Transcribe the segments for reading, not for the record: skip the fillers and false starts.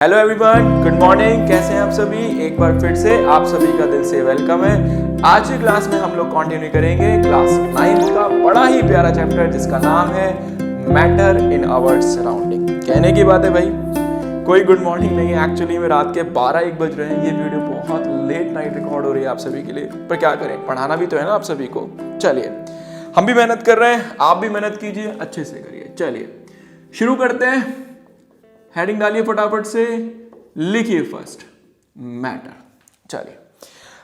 Hello everyone, good morning. कैसे हैं आप सभी? एक बार फिर से आप सभी का दिल से वेलकम है। आज की क्लास में हम लोग कंटिन्यू करेंगे क्लास 9 का बड़ा ही प्यारा चैप्टर जिसका नाम है मैटर इन आवर सराउंडिंग। कहने की बात है भाई, कोई गुड मॉर्निंग नहीं है। एक्चुअली में रात के 12-1 बज रहे हैं। ये वीडियो बहुत लेट नाइट रिकॉर्ड हो रही है आप सभी के लिए, पर क्या करें, पढ़ाना भी तो है ना आप सभी को। चलिए, हम भी मेहनत कर रहे हैं, आप भी मेहनत कीजिए, अच्छे से करिए। चलिए शुरू करते हैं। हेडिंग डालिए फटाफट से, लिखिए फर्स्ट मैटर। चलिए,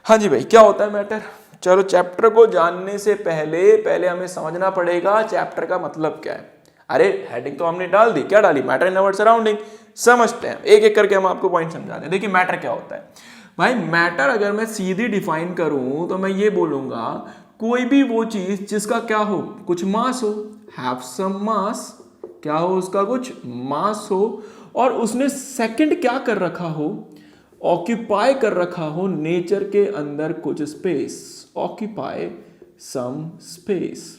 हाँ जी भाई, क्या होता है मैटर? चलो, चैप्टर को जानने से पहले हमें समझना पड़ेगा चैप्टर का मतलब क्या है। अरे हेडिंग तो हमने डाल दी, क्या डाली? Matter in our surrounding. समझते हैं एक एक करके, हम आपको पॉइंट समझाते हैं। देखिए मैटर क्या होता है भाई। मैटर अगर मैं सीधी डिफाइन करूं तो मैं ये बोलूंगा, कोई भी वो चीज जिसका क्या हो, कुछ मास हो, हैव सम मास, क्या हो उसका, कुछ मास हो, और उसने सेकंड क्या कर रखा हो, ऑक्यूपाई कर रखा हो नेचर के अंदर कुछ space, occupy some space.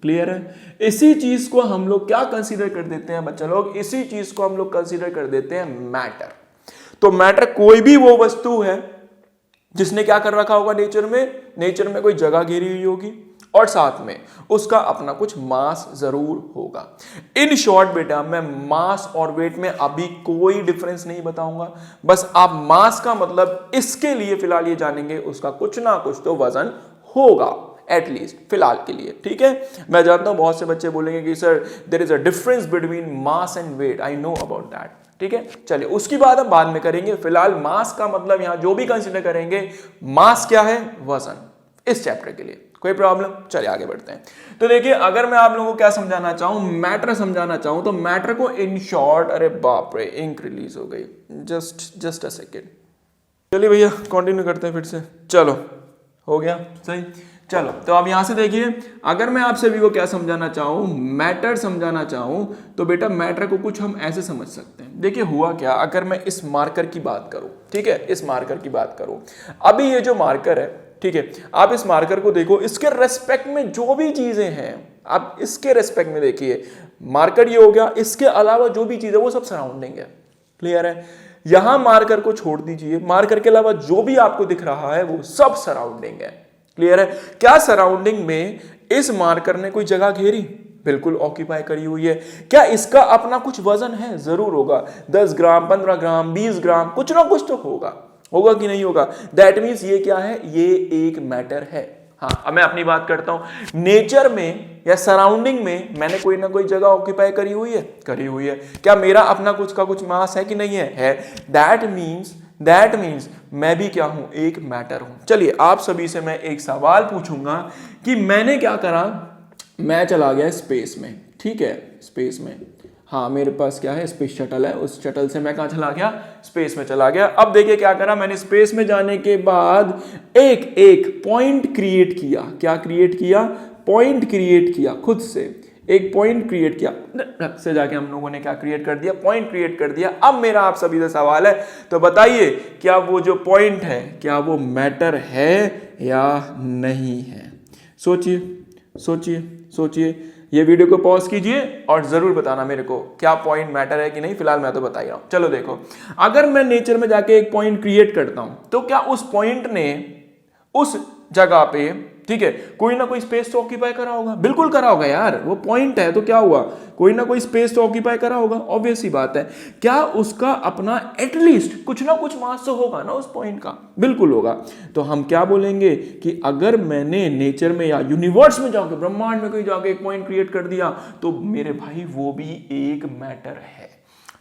Clear है? इसी चीज को हम लोग क्या कंसीडर कर देते हैं बच्चा लोग? इसी चीज को हम लोग कंसीडर कर देते हैं मैटर। तो मैटर कोई भी वो वस्तु है जिसने क्या कर रखा होगा नेचर में कोई जगह घेरी हुई होगी, और साथ में उसका अपना कुछ मास जरूर होगा। इन शॉर्ट बेटा, मैं मास और वेट में अभी कोई डिफरेंस नहीं बताऊंगा। बस आप मास का मतलब इसके लिए फिलहाल ये जानेंगे, उसका कुछ ना कुछ तो वजन होगा, एटलीस्ट फिलहाल के लिए। ठीक है? मैं जानता हूं बहुत से बच्चे बोलेंगे कि sir there is a difference between mass and weight. I know about that. ठीक है, चलिए उसकी बात हम बाद में करेंगे। फिलहाल मास का मतलब यहां जो भी कंसीडर करेंगे, मास क्या है? वजन, इस चैप्टर के लिए। कोई प्रॉब्लम? चलिए आगे बढ़ते हैं। तो देखिए, अगर मैं आप लोगों को क्या समझाना चाहूं, मैटर समझाना चाहूं, तो मैटर को इन शॉर्ट, अरे बाप रे, इंक रिलीज हो गई, जस्ट अ सेकेंड। चलिए भैया कंटिन्यू करते हैं फिर से। चलो, हो गया सही। चलो, तो अब यहां से देखिए, अगर मैं आप सभी को क्या समझाना चाहूं, मैटर समझाना चाहूं, तो बेटा मैटर को कुछ हम ऐसे समझ सकते हैं। देखिए हुआ क्या, अगर मैं इस मार्कर की बात करूं, ठीक है, इस मार्कर की बात करूं, अभी ये जो मार्कर है, ठीक है, आप इस मार्कर को देखो, इसके रेस्पेक्ट में जो भी चीजें हैं, आप इसके रेस्पेक्ट में देखिए, मार्कर ये हो गया, इसके अलावा जो भी चीज है वो सब सराउंडिंग है। क्लियर है? यहां मार्कर को छोड़ दीजिए, मार्कर के अलावा जो भी आपको दिख रहा है वो सब सराउंडिंग है। क्लियर है? क्या सराउंडिंग में इस मार्कर ने कोई जगह घेरी? बिल्कुल ऑक्यूपाई करी हुई है। क्या इसका अपना कुछ वजन है? जरूर होगा। 10 ग्राम, 15 ग्राम, 20 ग्राम, कुछ ना कुछ तो होगा कि नहीं होगा? दैट मीन्स ये क्या है? ये एक मैटर है। हाँ, अब मैं अपनी बात करता हूं। नेचर में या सराउंडिंग में मैंने कोई ना कोई जगह ऑक्यूपाई करी हुई है। क्या मेरा अपना कुछ का कुछ मास है कि नहीं है? दैट मीन्स मैं भी क्या हूं? एक मैटर हूं। चलिए, आप सभी से मैं एक सवाल पूछूंगा कि मैंने क्या करा, मैं चला गया स्पेस में। ठीक है, स्पेस में, हाँ मेरे पास क्या है? स्पेस शटल है। उस शटल से मैं कहां चला गया? स्पेस में चला गया। अब देखिए क्या करा मैंने, स्पेस में जाने के बाद एक पॉइंट क्रिएट किया। क्या क्रिएट किया? पॉइंट क्रिएट किया, खुद से एक पॉइंट क्रिएट किया। से जाके हम लोगों ने क्या क्रिएट कर दिया? पॉइंट क्रिएट कर दिया। अब मेरा आप सभी से सवाल है, तो बताइए, क्या वो जो पॉइंट है, क्या वो मैटर है या नहीं है? सोचिए। ये वीडियो को पॉज कीजिए और जरूर बताना मेरे को, क्या पॉइंट मैटर है कि नहीं। फिलहाल मैं तो बता ही रहा हूं। चलो देखो, अगर मैं नेचर में जाके एक पॉइंट क्रिएट करता हूं, तो क्या उस पॉइंट ने उस जगह पे, ठीक है, कोई ना कोई स्पेस तो ऑक्यूपाई करा होगा? बिल्कुल करा होगा यार, वो पॉइंट है तो क्या हुआ, कोई ना कोई स्पेस तो ऑक्यूपाई करा होगा, ऑब्वियस सी बात है। क्या उसका अपना एटलीस्ट कुछ ना कुछ मास तो होगा ना उस पॉइंट का? बिल्कुल होगा। तो हम क्या बोलेंगे कि अगर मैंने नेचर में या यूनिवर्स में जाके, ब्रह्मांड में कहीं जाके एक पॉइंट क्रिएट कर दिया, तो मेरे भाई वो भी एक मैटर है।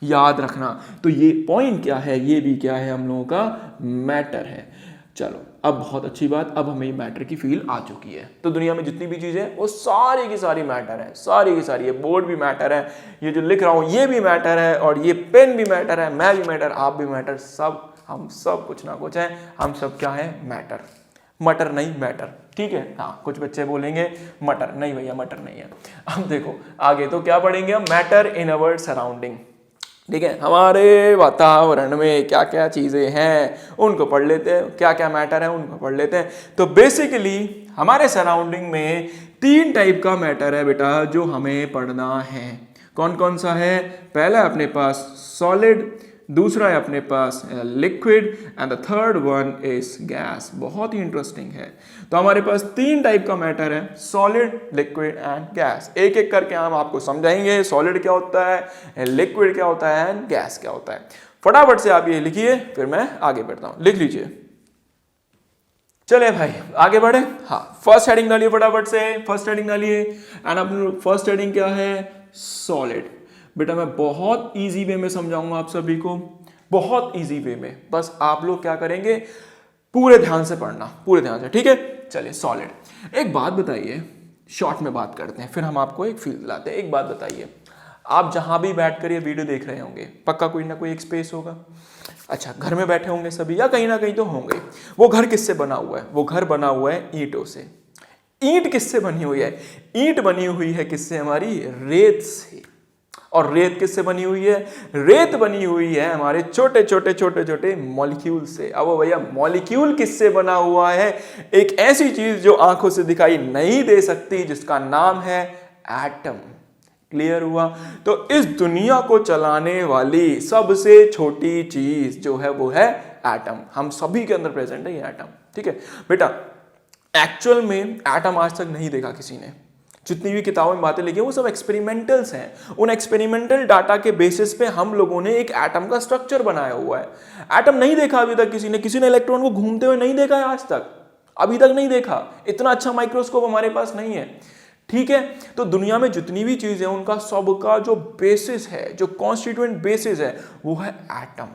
याद रखना। तो ये पॉइंट क्या है? ये भी क्या है? हम लोगों का मैटर है। चलो, अब बहुत अच्छी बात, अब हमें मैटर की फील आ चुकी है। तो दुनिया में जितनी भी चीजें हैं वो सारी की सारी मैटर है, सारी की सारी। ये बोर्ड भी मैटर है, ये जो लिख रहा हूं ये भी मैटर है, और ये पेन भी मैटर है, मैं भी मैटर, आप भी मैटर, सब, हम सब कुछ ना कुछ है। हम सब क्या है? मैटर। मटर नहीं, मैटर। ठीक है? हाँ, कुछ बच्चे बोलेंगे मटर नहीं भैया, मटर नहीं है। अब देखो आगे तो क्या पढ़ेंगे हम? Matter in our surrounding. ठीक है, हमारे वातावरण में क्या क्या चीजें हैं उनको पढ़ लेते हैं, क्या क्या मैटर है उनको पढ़ लेते हैं। तो बेसिकली हमारे सराउंडिंग में 3 टाइप का मैटर है बेटा जो हमें पढ़ना है। कौन कौन सा है? पहला अपने पास सॉलिड, दूसरा है अपने पास liquid and the third one is gas. बहुत ही इंटरेस्टिंग है। तो हमारे पास 3 टाइप का मैटर है, सॉलिड, लिक्विड एंड गैस। एक एक करके हम आपको समझाएंगे सॉलिड क्या होता है, लिक्विड क्या होता है एंड गैस क्या होता है। फटाफट से आप ये लिखिए, फिर मैं आगे बढ़ता हूं। लिख लीजिए। चले भाई आगे बढ़े। हाँ, फर्स्ट हेडिंग डालिए फटाफट से, फर्स्ट हेडिंग डालिए। एंड अब फर्स्ट हेडिंग क्या है, सॉलिड। बेटा मैं बहुत इजी वे में समझाऊंगा आप सभी को, बहुत इजी वे में। बस आप लोग क्या करेंगे, पूरे ध्यान से पढ़ना, पूरे ध्यान से, ठीक है। चलिए सॉलिड। एक बात बताइए, शॉर्ट में बात करते हैं, फिर हम आपको एक फील दिलाते हैं। एक बात बताइए, आप जहां भी बैठ कर ये वीडियो देख रहे होंगे, पक्का कोई ना कोई एक स्पेस होगा। अच्छा, घर में बैठे होंगे सभी, या कहीं ना कहीं तो होंगे। वो घर किससे बना हुआ है, वो घर बना हुआ है ईंटों से। ईंट किससे बनी हुई है, ईंट बनी हुई है किससे, हमारी रेत से। और रेत किससे बनी हुई है, रेत बनी हुई है हमारे छोटे छोटे छोटे छोटे मॉलिक्यूल से। अब भैया मॉलिक्यूल किससे बना हुआ है, एक ऐसी चीज जो आंखों से दिखाई नहीं दे सकती, जिसका नाम है एटम। क्लियर हुआ। तो इस दुनिया को चलाने वाली सबसे छोटी चीज जो है वो है एटम। हम सभी के अंदर प्रेजेंट है ये एटम, ठीक है बेटा। एक्चुअल में एटम आज तक नहीं देखा किसी ने। जितनी भी किताबों में बातें लिखी हैं वो सब एक्सपेरिमेंटल्स हैं। उन एक्सपेरिमेंटल डाटा के बेसिस पे हम लोगों ने एक एटम का स्ट्रक्चर बनाया हुआ है। एटम नहीं देखा अभी तक किसी ने इलेक्ट्रॉन को घूमते हुए नहीं देखा है आज तक, अभी तक नहीं देखा। इतना अच्छा माइक्रोस्कोप हमारे पास नहीं है, ठीक है। तो दुनिया में जितनी भी चीजें उनका सबका जो बेसिस है, जो कॉन्स्टिट्यूएंट बेसिस है, वो है एटम,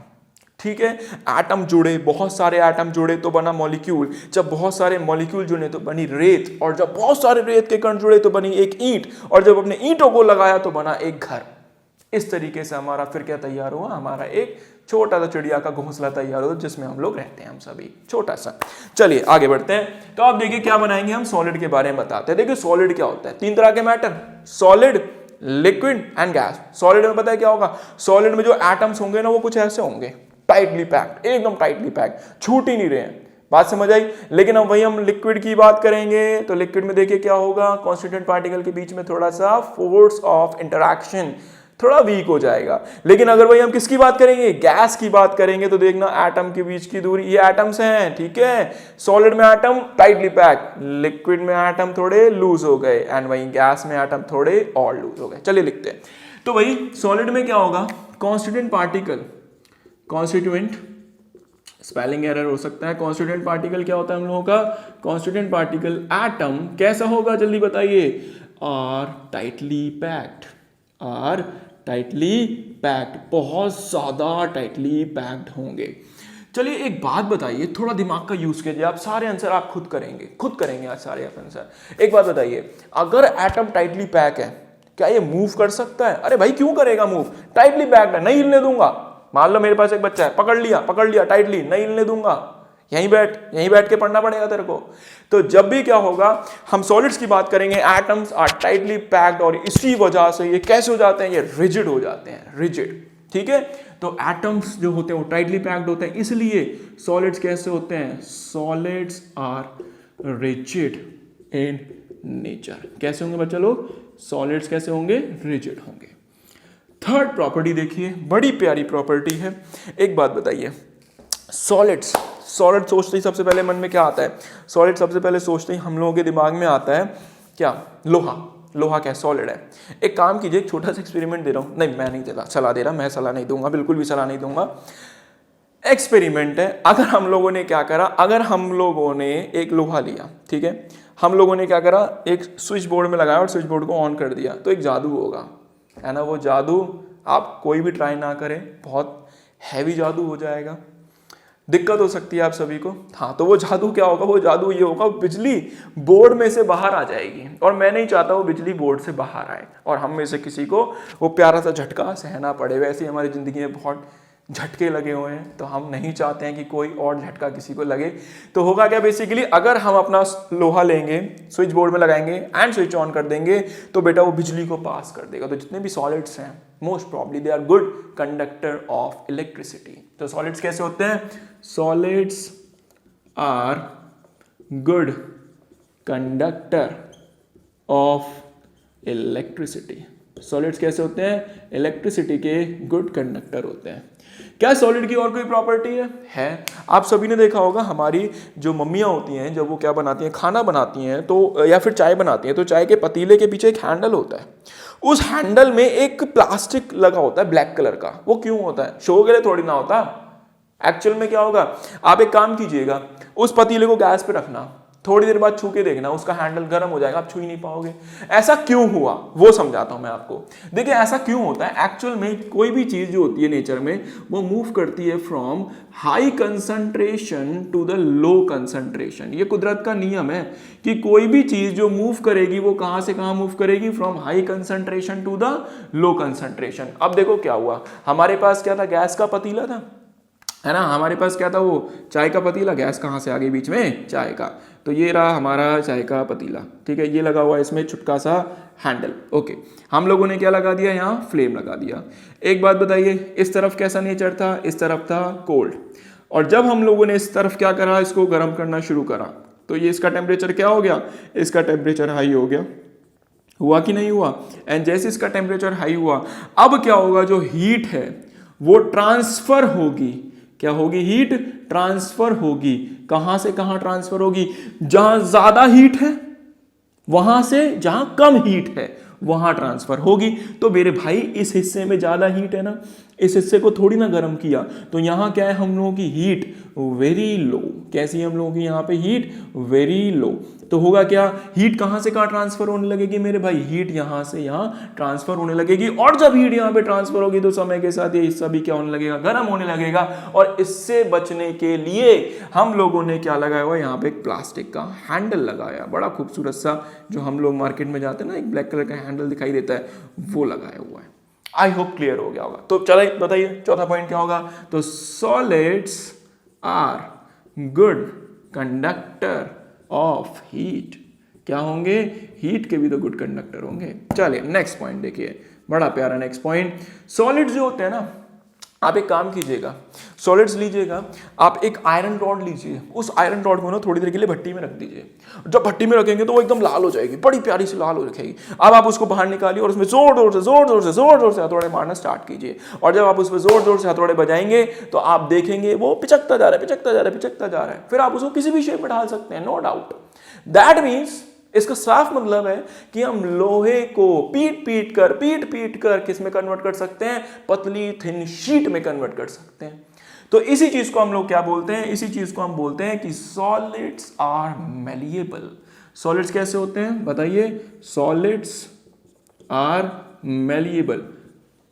ठीक है। एटम जुड़े, बहुत सारे एटम जुड़े तो बना मॉलिक्यूल। जब बहुत सारे मॉलिक्यूल जुड़े तो बनी रेत, और जब बहुत सारे रेत के कण जुड़े तो बनी एक ईंट, और जब अपने ईंटों को लगाया तो बना एक घर। इस तरीके से हमारा फिर क्या तैयार हुआ, हमारा एक छोटा सा चिड़िया का घोंसला तैयार होता है जिसमें हम लोग रहते हैं, हम सभी छोटा सा। चलिए आगे बढ़ते हैं। तो आप देखिए क्या बनाएंगे हम, सॉलिड के बारे में बताते हैं। देखिए सॉलिड क्या होता है, 3 तरह के matter, solid, liquid and gas. Solid में पता है क्या होगा, सॉलिड में जो एटम्स होंगे ना वो कुछ ऐसे होंगे, टाइटली पैक्ड, एकदम टाइटली पैक्ड, छूट ही नहीं रहे हैं। बात समझ आई। लेकिन अब वही हम लिक्विड की बात करेंगे तो लिक्विड में देखिए क्या होगा, कॉन्स्टिट्यूएंट पार्टिकल के बीच में थोड़ा सा फोर्स ऑफ इंटरैक्शन थोड़ा वीक हो जाएगा। लेकिन अगर वही हम किसकी बात करेंगे, गैस की बात करेंगे, तो देखना एटम के बीच की दूरी, ये एटम्स हैं, ठीक है। सॉलिड में एटम टाइटली पैक, लिक्विड में एटम थोड़े लूज हो गए, एंड वही गैस में एटम थोड़े और लूज हो गए। चलिए लिखते हैं। तो वही सॉलिड में क्या होगा, constituent particle, constituent, spelling error हो सकता है। कॉन्स्टिट्यूएंट पार्टिकल क्या होता है हम लोगों का, कॉन्स्टिट्यूएंट पार्टिकल एटम कैसा होगा जल्दी बताइए, are tightly packed, are tightly packed, बहुत ज्यादा टाइटली पैक्ड होंगे। चलिए एक बात बताइए, थोड़ा दिमाग का यूज कीजिए, आप सारे आंसर आप खुद करेंगे आज सारे आंसर। एक बात बताइए, अगर एटम टाइटली पैक है, क्या ये मूव कर सकता है? अरे भाई क्यों करेगा मूव, टाइटली पैक्ड है, नहीं हिलने दूंगा। मान लो मेरे पास एक बच्चा है, पकड़ लिया टाइटली, नहीं हिलने दूंगा, यहीं बैठ के पढ़ना पड़ेगा तेरे को। तो जब भी क्या होगा, हम सॉलिड्स की बात करेंगे, एटम्स आर टाइटली पैक्ड, और इसी वजह से ये कैसे हो जाते हैं, ये रिजिड हो जाते हैं, रिजिड, ठीक है। तो एटम्स जो होते हैं वो टाइटली पैक्ड होते हैं, इसलिए सॉलिड्स कैसे होते हैं, solids are rigid in nature. कैसे होंगे बच्चा लोग, सॉलिड्स कैसे होंगे, रिजिड होंगे। थर्ड प्रॉपर्टी देखिए, बड़ी प्यारी प्रॉपर्टी है। एक बात बताइए, सॉलिड सोचते ही सबसे पहले मन में क्या आता है, सॉलिड सबसे पहले सोचते ही हम लोगों के दिमाग में आता है क्या, लोहा क्या सॉलिड है। एक काम कीजिए, एक छोटा सा एक्सपेरिमेंट दे रहा हूं, नहीं मैं नहीं देता सलाह दे रहा, मैं सलाह नहीं दूंगा, बिल्कुल भी सलाह नहीं दूंगा। एक्सपेरिमेंट है। अगर हम लोगों ने क्या करा, अगर हम लोगों ने एक लोहा लिया, ठीक है, हम लोगों ने क्या करा, एक स्विच बोर्ड में लगाया और स्विच बोर्ड को ऑन कर दिया, तो एक जादू होगा, है ना। वो जादू आप कोई भी ट्राई ना करें, बहुत हैवी जादू हो जाएगा, दिक्कत हो सकती है आप सभी को। हाँ, तो वो जादू क्या होगा, वो जादू ये होगा, बिजली बोर्ड में से बाहर आ जाएगी, और मैं नहीं चाहता वो बिजली बोर्ड से बाहर आए और हम में से किसी को वो प्यारा सा झटका सहना पड़े। वैसे ही हमारी ज़िंदगी में बहुत झटके लगे हुए हैं, तो हम नहीं चाहते हैं कि कोई और झटका किसी को लगे। तो होगा क्या, बेसिकली अगर हम अपना लोहा लेंगे, स्विच बोर्ड में लगाएंगे एंड स्विच ऑन कर देंगे, तो बेटा वो बिजली को पास कर देगा। तो जितने भी सॉलिड्स हैं, most probably they are good conductor of electricity. तो सॉलिड्स कैसे होते हैं, solids are good conductor of electricity. Solids कैसे होते हैं? इलेक्ट्रिसिटी के गुड कंडक्टर होते हैं। क्या सॉलिड की और कोई प्रॉपर्टी है? आप सभी ने देखा होगा हमारी जो मम्मियाँ होती हैं जब वो क्या बनाती हैं, खाना बनाती हैं तो या फिर चाय बनाती हैं तो चाय के पतीले के पीछे एक हैंडल होता है। उस हैंडल में एक प्लास्टिक लगा होता है ब्लैक कलर का। वो क्यों होता है? शो के लिए थोड़ी ना होता। एक्चुअल में क्या होगा, आप एक काम कीजिएगा, उस पतीले को गैस पे रखना, थोड़ी देर बाद छू के देखना, उसका हैंडल गर्म हो जाएगा, आप छू ही नहीं पाओगे। ऐसा क्यों हुआ वो समझाता हूं मैं आपको। देखिए ऐसा क्यों होता है, एक्चुअल में कोई भी चीज जो होती है नेचर में वो मूव करती है from high concentration to the low concentration. ये कुदरत का नियम है कि कोई भी चीज जो मूव करेगी वो कहां से कहां मूव करेगी, from high concentration to the low concentration. अब देखो क्या हुआ, हमारे पास क्या था, गैस का पतीला था, है ना, हमारे पास क्या था, वो चाय का पतीला। गैस कहाँ से आ गई बीच में, चाय का। तो ये रहा हमारा चाय का पतीला, ठीक है, ये लगा हुआ है इसमें छुटका सा हैंडल। ओके, हम लोगों ने क्या लगा दिया, यहाँ फ्लेम लगा दिया। एक बात बताइए, इस तरफ कैसा नेचर था, इस तरफ था कोल्ड, और जब हम लोगों ने इस तरफ क्या करा, इसको गर्म करना शुरू करा, तो ये इसका टेम्परेचर क्या हो गया, इसका टेम्परेचर हाई हो गया। हुआ कि नहीं हुआ? एंड जैसे इसका टेम्परेचर हाई हुआ, अब क्या होगा, जो हीट है वो ट्रांसफर होगी। क्या होगी? हीट ट्रांसफर होगी। कहां से कहां ट्रांसफर होगी? जहां ज्यादा हीट है वहां से जहां कम हीट है वहां ट्रांसफर होगी। तो मेरे भाई इस हिस्से में ज्यादा हीट है ना, इस हिस्से को थोड़ी ना गर्म किया, तो यहां क्या है, हम लोगों की हीट वेरी लो। कैसी है हम लोगों की यहाँ पे हीट? Very low. तो होगा क्या, हीट कहां से कहां ट्रांसफर होने लगेगी मेरे भाई, हीट यहां से यहां ट्रांसफर होने लगेगी। और जब हीट यहां पे ट्रांसफर होगी तो समय के साथ ये हिस्सा भी क्या होने लगेगा, गर्म होने लगेगा। और इससे बचने के लिए हम लोगों ने क्या लगाया हुआ, यहाँ पे एक प्लास्टिक का हैंडल लगाया, बड़ा खूबसूरत सा, जो हम लोग मार्केट में जाते हैं ना, एक ब्लैक कलर का हैंडल दिखाई देता है, वो लगाया हुआ है। आई होप क्लियर हो गया होगा। तो चलिए बताइए चौथा पॉइंट क्या होगा। तो solids are good conductor of heat. क्या होंगे? हीट के भी तो गुड कंडक्टर होंगे। चलिए नेक्स्ट पॉइंट देखिए, बड़ा प्यारा नेक्स्ट पॉइंट। सॉलिड्स जो होते हैं ना, आप एक काम कीजिएगा, सॉलिड्स लीजिएगा, आप एक आयरन रॉड लीजिए, उस आयरन रॉड को ना थोड़ी देर के लिए भट्टी में रख दीजिए। जब भट्टी में रखेंगे तो वो एकदम लाल हो जाएगी, बड़ी प्यारी सी लाल हो रखेगी। अब आप उसको बाहर निकालिए और उसमें जोर से हथौड़े मारना स्टार्ट कीजिए। और जब आप उसमें जोर से हथौड़े बजाएंगे तो आप देखेंगे वो पिचकता जा रहा है। फिर आप उसको किसी भी शेप में ढाल सकते हैं, नो डाउट। दैट मीन्स, इसका साफ मतलब है कि हम लोहे को पीट पीट कर किस में कन्वर्ट कर सकते हैं, पतली थिन शीट में कन्वर्ट कर सकते हैं। तो इसी चीज को हम लोग क्या बोलते हैं, इसी चीज को हम बोलते हैं कि सॉलिड्स आर मैलिएबल। सॉलिड्स कैसे होते हैं बताइए? Solids are malleable.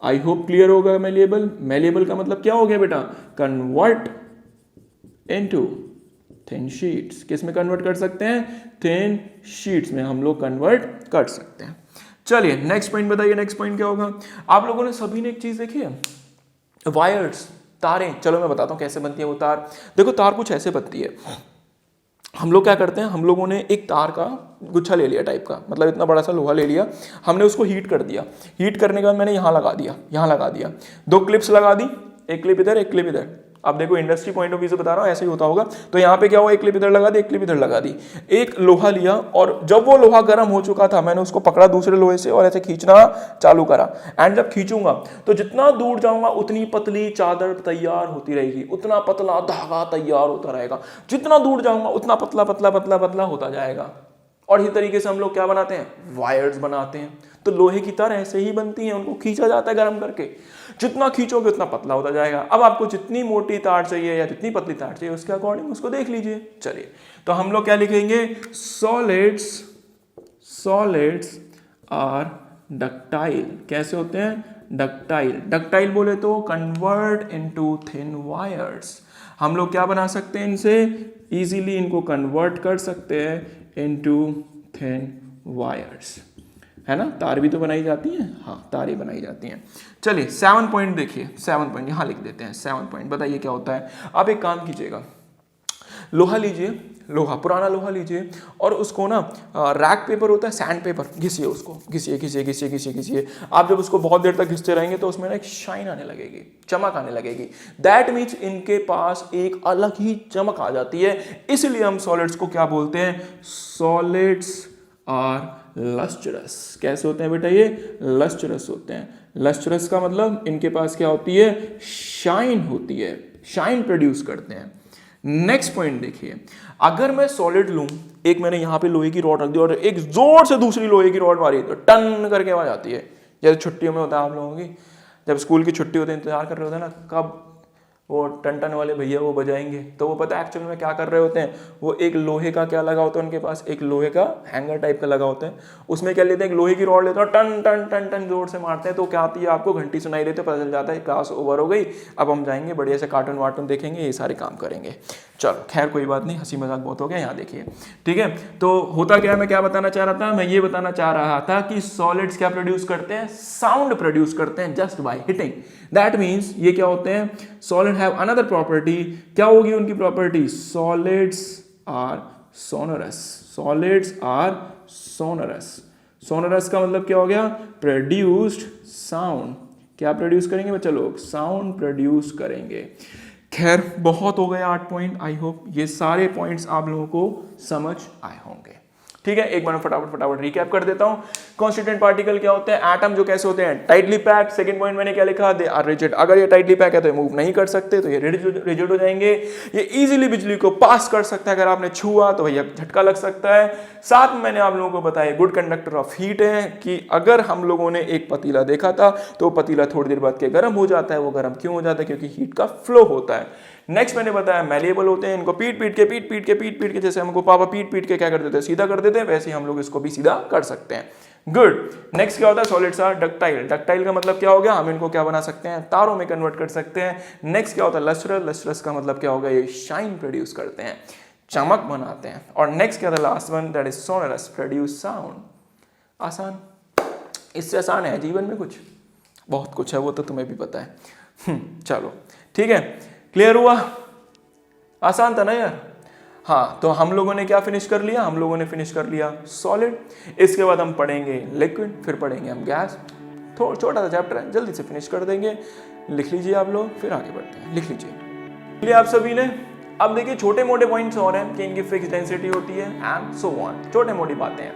I hope clear होगा। मैलिएबल का मतलब क्या हो गया बेटा? Convert into thin sheets. किस में कन्वर्ट कर सकते हैं? थिन शीट्स में हम लोग कन्वर्ट कर सकते हैं। चलिए नेक्स्ट पॉइंट बताइए, नेक्स्ट पॉइंट क्या होगा। आप लोगों ने सभी ने एक चीज देखी है, वायर्स, तारें। चलो मैं बताता हूं कैसे बनती है वो तार। देखो तार कुछ ऐसे बनती है, हम लोग क्या करते हैं, हम लोगों ने एक तार का गुच्छा ले लिया टाइप का, मतलब इतना बड़ा सा लोहा ले लिया, हमने उसको हीट कर दिया। हीट करने के बाद मैंने यहाँ लगा दिया, 2 क्लिप्स लगा दी, एक क्लिप इधर एक क्लिप इधर। अब देखो इंडस्ट्री पॉइंट ऑफ व्यू से बता रहा हूँ, ऐसे ही होता होगा। तो यहाँ पे क्या हुआ, एक क्लिप इधर लगा दी, एक क्लिप इधर लगा दी, एक लोहा लिया, और जब वो लोहा गर्म हो चुका था मैंने उसको पकड़ा दूसरे लोहे से और ऐसे खींचना चालू करा। एंड जब खींचूंगा तो जितना दूर जाऊंगा उतनी पतली चादर तैयार होती रहेगी, उतना पतला धागा तैयार होता रहेगा, जितना दूर जाऊंगा उतना पतला पतला पतला पतला होता जाएगा। और इसी तरीके से हम लोग क्या बनाते हैं, वायर्स बनाते हैं। तो लोहे की तार ऐसे ही बनती हैं, उनको खींचा जाता है गर्म करके, जितना खींचोगे उतना पतला होता जाएगा। अब आपको जितनी मोटी तार चाहिए या जितनी पतली तार चाहिए उसके अकॉर्डिंग उसको देख लीजिए। चलिए तो हम लोग क्या लिखेंगे, सॉलिड्स आर डक्टाइल। कैसे होते हैं? डक्टाइल बोले तो कन्वर्ट इनटू थिन वायर्स। हम लोग क्या बना सकते हैं इनसे, इजीली इनको कन्वर्ट कर सकते हैं इनटू थिन वायर्स, है ना। तार भी तो बनाई जाती हैं, हाँ तारें बनाई जाती हैं। चलिए 7 पॉइंट देखिए, 7 पॉइंट यहाँ लिख देते हैं। 7 पॉइंट बताइए क्या होता है। आप एक काम कीजिएगा, लोहा लीजिए, पुराना लोहा लीजिए और उसको ना रैक पेपर होता है, सैंड पेपर, घिसिए उसको, घिसिए। आप जब उसको बहुत देर तक घिसते रहेंगे तो उसमें ना एक शाइन आने लगेगी, चमक आने लगेगी। दैट मीन्स इनके पास एक अलग ही चमक आ जाती है। इसलिए हम सॉलिड्स को क्या बोलते हैं, सॉलिड्स आर लस्ट्रस। कैसे होते हैं बेटा ये? लस्ट्रस होते हैं। लस्ट्रस का मतलब इनके पास क्या होती है? शाइन होती है, शाइन प्रोड्यूस करते हैं। नेक्स्ट पॉइंट देखिए, अगर मैं सॉलिड लूं, एक मैंने यहां पे लोहे की रॉड रख दी और एक जोर से दूसरी लोहे की रॉड मारी तो टन करके आवाज आती है। जैसे छुट्टियों में होता है आप लोगों की, जब स्कूल की छुट्टी होती है इंतजार कर रहे होते हैं ना कब वो टन वाले भैया वो बजाएंगे, तो वो पता है एक्चुअल में क्या कर रहे होते हैं? वो एक लोहे का क्या लगा होता है उनके पास, एक लोहे का हैंगर टाइप का लगा होता है, उसमें क्या लेते हैं? एक लोहे की रॉड लेते हैं, टन टन टन टन जोर से मारते हैं, तो क्या आती है आपको? घंटी सुनाई देती है, पता चल जाता है क्लास ओवर हो गई, अब हम जाएंगे बढ़िया से कार्टून वार्टून देखेंगे, ये सारे काम करेंगे। चलो खैर कोई बात नहीं, हंसी मजाक बहुत हो गया। यहाँ देखिए, ठीक है, तो होता क्या है, मैं क्या बताना चाह रहा था? मैं ये बताना चाह रहा था कि सॉलिड्स क्या प्रोड्यूस करते हैं? साउंड प्रोड्यूस करते हैं just by hitting. That means ये क्या होते हैं? Solid have another property. क्या होगी उनकी property? Solids are sonorous. Solids are sonorous. Sonorous का मतलब क्या हो गया? Produced sound. क्या प्रोड्यूस करेंगे बच्चा लोग? साउंड प्रोड्यूस करेंगे। खैर बहुत हो गया 8 पॉइंट। आई होप ये सारे पॉइंट्स आप लोगों को समझ आए होंगे। ठीक है, एक बार फटाफट रिकैप कर देता हूं। कॉन्स्टिट्यूएंट पार्टिकल क्या होते हैं? एटम जो कैसे होते हैं? Tightly packed. सेकंड पॉइंट मैंने क्या लिखा? They are rigid. अगर ये टाइटली पैक है तो ये मूव नहीं कर सकते, तो ये रिजिड हो जाएंगे। ये इजीली बिजली को पास कर सकता है, अगर आपने छुआ तो भैया झटका लग सकता है। साथ में मैंने आप लोगों को बताया गुड कंडक्टर ऑफ हीट है, कि अगर हम लोगों ने एक पतीला देखा था तो पतीला थोड़ी देर बाद के गर्म हो जाता है। वो गर्म क्यों हो जाता है? क्योंकि हीट का फ्लो होता है। नेक्स्ट मैंने बताया मैलिएबल होते हैं, इनको पीट पीट के जैसे हमको पापा पीट के क्या कर देते हैं? सीधा कर देते हैं, वैसे ही हम लोग इसको भी सीधा कर सकते हैं। गुड। नेक्स्ट क्या होता है? Solids are ductile. डक्टाइल का मतलब क्या हो गया? हम इनको क्या बना सकते हैं? तारों में कन्वर्ट कर सकते हैं। नेक्स्ट क्या होता है? लस्ट्रस। लस्ट्रस का मतलब क्या होगा? ये शाइन प्रोड्यूस करते हैं, चमक बनाते हैं। और नेक्स्ट क्या था? Last one, that is sonorous, produce sound. आसान, इससे आसान है जीवन में कुछ? बहुत कुछ है, वो तो तुम्हें भी पता है। चलो ठीक है, क्लियर हुआ? आसान था ना यार? हाँ, तो हम लोगों ने क्या फिनिश कर लिया? हम लोगों ने फिनिश कर लिया सॉलिड। इसके बाद हम पढ़ेंगे लिक्विड, फिर पढ़ेंगे हम गैस। थोड़ा छोटा सा चैप्टर है, जल्दी से फिनिश कर देंगे। लिख लीजिए आप लोग, फिर आगे बढ़ते हैं। लिख लीजिए आप सभी ने। अब देखिए छोटे मोटे पॉइंट्स और हैं कि इनकी फिक्स डेंसिटी होती है एंड सो ऑन, छोटे मोटी बातें हैं।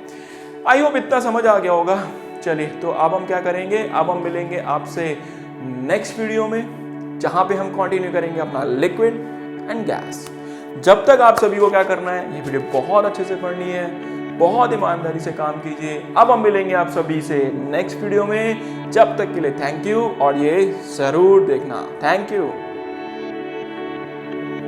आई होप इतना समझ आ गया होगा। चलिए, तो अब हम क्या करेंगे? अब हम मिलेंगे आपसे नेक्स्ट वीडियो में, जहां पे हम कंटिन्यू करेंगे अपना लिक्विड एंड गैस। जब तक आप सभी को क्या करना है? ये वीडियो बहुत अच्छे से पढ़नी है, बहुत ईमानदारी से काम कीजिए। अब हम मिलेंगे आप सभी से नेक्स्ट वीडियो में। जब तक के लिए थैंक यू, और ये जरूर देखना। Thank you.